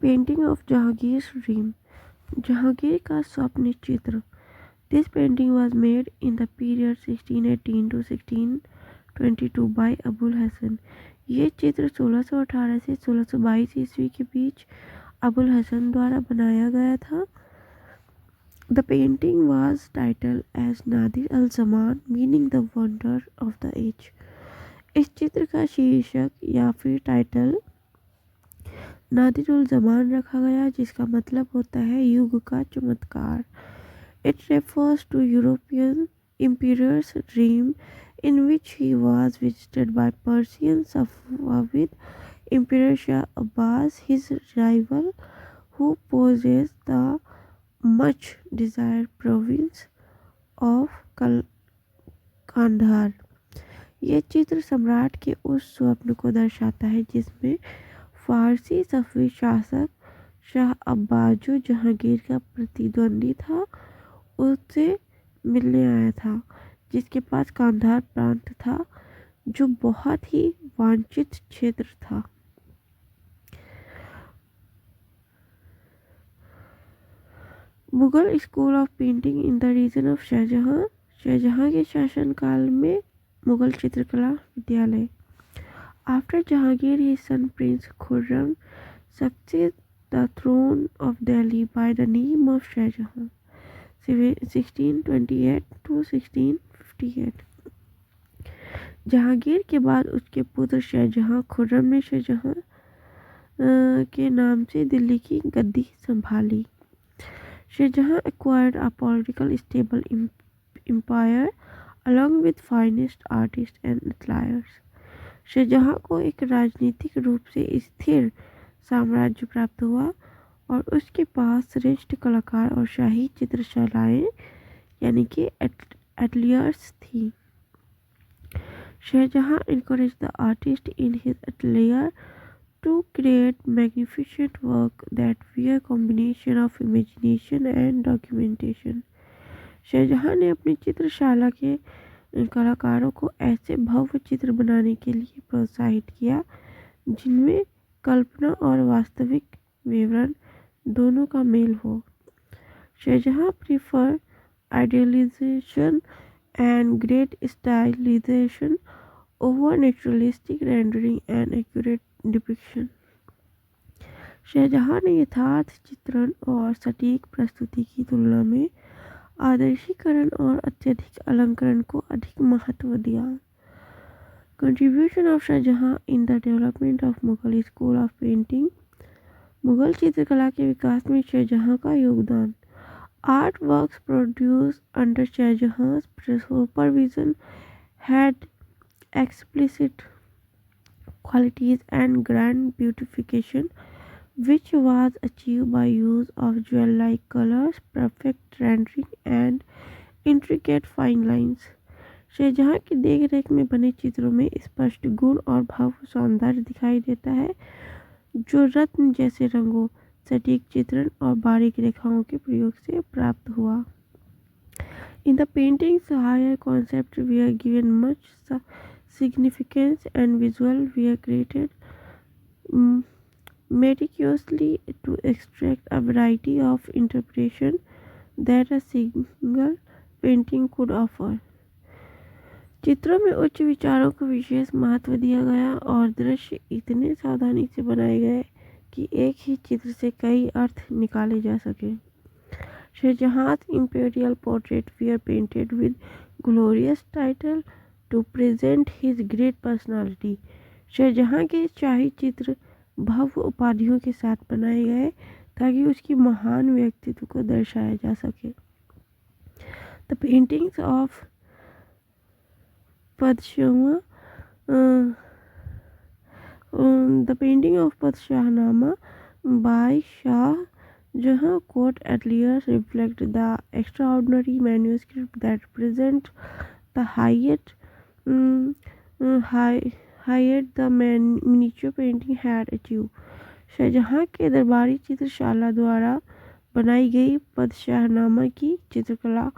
Painting of Jahangir dream, Jahangir का स्वप्न चित्र। This painting was made in the period 1618 to 1622 by Abul Hasan. ये चित्र 1618 से 1622 ईस्वी के बीच अबुल हसन द्वारा बनाया गया था। The painting was titled as Nadir al-Zaman, meaning the wonder of the age. इस चित्र का शीर्षक या फिर टाइटल नादिर उल जमान रखा गया, जिसका मतलब होता है युग का चमत्कार। It refers to European emperor's dream in which he was visited by Persian Safavid Emperor Shah Abbas, his rival, who possessed the much desired province of Kandahar. यह चित्र सम्राट के उस स्वप्न को दर्शाता है जिसमें फारसी सफवी शासक शाह अब्बास, जो जहांगीर का प्रतिद्वंदी था, उससे मिलने आया था, जिसके पास कांधार प्रांत था जो बहुत ही वांछित क्षेत्र था। Mughal school of painting in the region of Shahjahan, Shahjahan के शासनकाल में मुगल चित्रकला विद्यालय। After Jahangir his son prince Khurram succeed the throne of Delhi by the name of Shahjahan 1628 to 1658। Jahangir के बाद उसके पुत्र शाहजहां खुर्रम ने शाहजहां के नाम से दिल्ली की गद्दी संभाली। Shahjahan acquired a political stable empire along with finest artists and athletes. Shahjahan को एक राजनीतिक रूप से स्थिर साम्राज्य प्राप्त हुआ और उसके पास श्रेष्ठ कलाकार और शाही चित्रशालाएं यानी कि एटलियर्स थी। Shahjahan encouraged the artist in his atelier to create magnificent work that were a combination of imagination and documentation. Shahjahan ने अपनी चित्रशाला के कलाकारों को ऐसे भव्य चित्र बनाने के लिए प्रोत्साहित किया जिनमें कल्पना और वास्तविक विवरण दोनों का मेल हो। Shahjahan prefer idealization and great stylization over naturalistic rendering and accurate depiction. Shahjahan ने यथार्थ चित्रण और सटीक प्रस्तुति की तुलना में आदर्शीकरण और अत्यधिक अलंकरण को अधिक महत्व दिया। Contribution of Shahjahan in the development of Mughal school of painting, Mughal चित्रकला के विकास में शाहजहां का योगदान। Art works produce under Shahjahan supervision had explicit qualities and grand beautification, which was achieved by use of jewel-like colors, perfect rendering, and intricate fine lines. Shahjahan की देखरेख में बने चित्रों में स्पष्ट गुण और भव्य सौंदर्य दिखाई देता है, जो रत्न जैसे रंगों, सटीक चित्रण और बारीक रेखाओं के प्रयोग से प्राप्त हुआ। In the paintings, higher concepts were given much significance and visuals were created meticulously to extract a variety of interpretation that a single painting could offer. चित्रों में उच्च विचारों को विशेष महत्व दिया गया और दृश्य इतने सावधानी से बनाए गए कि एक ही चित्र से कई अर्थ निकाले जा सके। Shahjahan's imperial portrait were painted with glorious title to present his great personality. Shahjahan के शाही चित्र भव्य उपाधियों के साथ बनाए गए ताकि उसकी महान व्यक्तित्व को दर्शाया जा सके। The paintings of the painting of Padshahnaama by Shah Jahan court ateliers reflect the extraordinary manuscript that present the height the miniature painting had achieved. Shahjahan के दरबारी चित्रशाला द्वारा बनाई गई पदशाहनामा की चित्रकला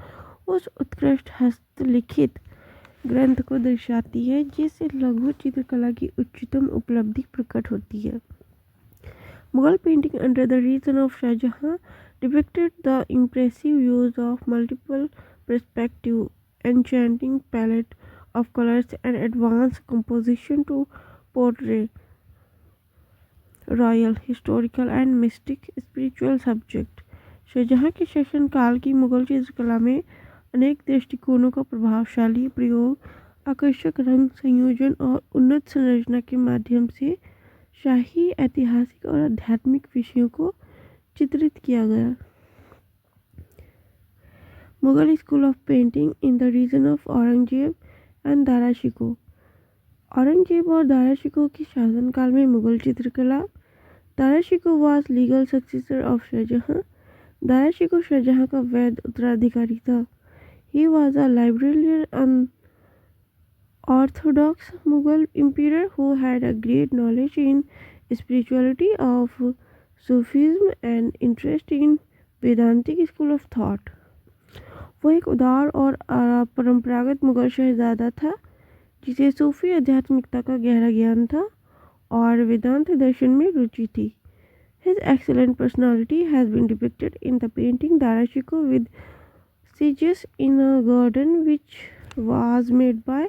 उस उत्कृष्ट हस्तलिखित ग्रंथ को दर्शाती है जिससे लघु चित्रकला की उच्चतम उपलब्धि प्रकट होती है। Mughal painting under the reign of Shah Jahan depicted the impressive use of multiple perspective, enchanting palette of colors and advanced composition to portray royal historical and mystic spiritual subject. Shahjahan के शासनकाल की मुगल चित्रकला में अनेक दृष्टिकोणों का प्रभावशाली प्रयोग, आकर्षक रंग संयोजन और उन्नत संरचना के माध्यम से शाही ऐतिहासिक और आध्यात्मिक विषयों को चित्रित किया गया। Mughal school of painting in the region of Aurangzeb and Dara Shikoh. Aurangzeb और दारा शिकोह के शासनकाल में मुगल चित्रकला। Dara Shikoh was legal successor of Shahjahan. Dara Shikoh Shahjahan का वैध उत्तराधिकारी था। He was a librarian and orthodox Mughal emperor who had a great knowledge in spirituality of Sufism and interest in Vedantic school of thought। वो एक उदार और परंपरागत मुगल शहजादा था जिसे सूफी आध्यात्मिकता का गहरा ज्ञान था और वेदांत दर्शन में रुचि थी। His excellent personality has been depicted in the painting Dara Shikoh with sieges in a garden which was made by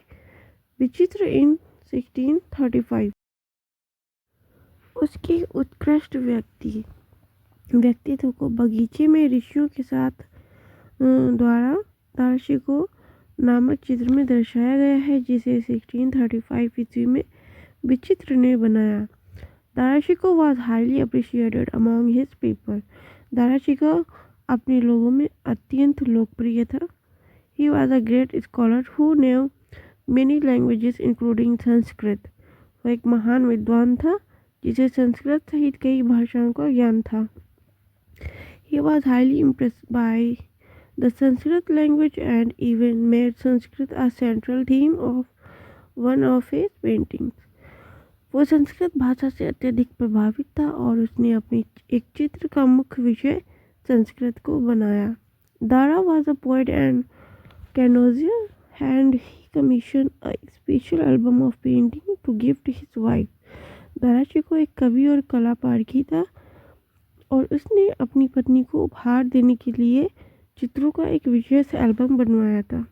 विचित्र in 1635। उसकी उत्कृष्ट व्यक्तित्व को बगीचे में ऋषियों के साथ द्वारा दारा शिकोह नामक चित्र में दर्शाया गया है जिसे 1635 ईस्वी में विचित्र ने बनाया। Dara Shikoh was highly appreciated among his people. Dara Shikoh अपने लोगों में अत्यंत लोकप्रिय था। He was a great scholar who knew many languages including Sanskrit. वह एक महान विद्वान था जिसे संस्कृत सहित कई भाषाओं का ज्ञान था। He was highly impressed by the Sanskrit language and even made Sanskrit a central theme of one of his paintings. वो संस्कृत भाषा से अत्यधिक प्रभावित था और उसने अपनी एक चित्र का मुख्य विषय संस्कृत को बनाया। Dara was a poet and connoisseur and he commissioned a special album of painting to gift his wife। Dara Shikoh एक कवि और कला पारखी था और उसने अपनी पत्नी को उपहार देने के लिए चित्रों का एक विशेष एल्बम बनवाया था।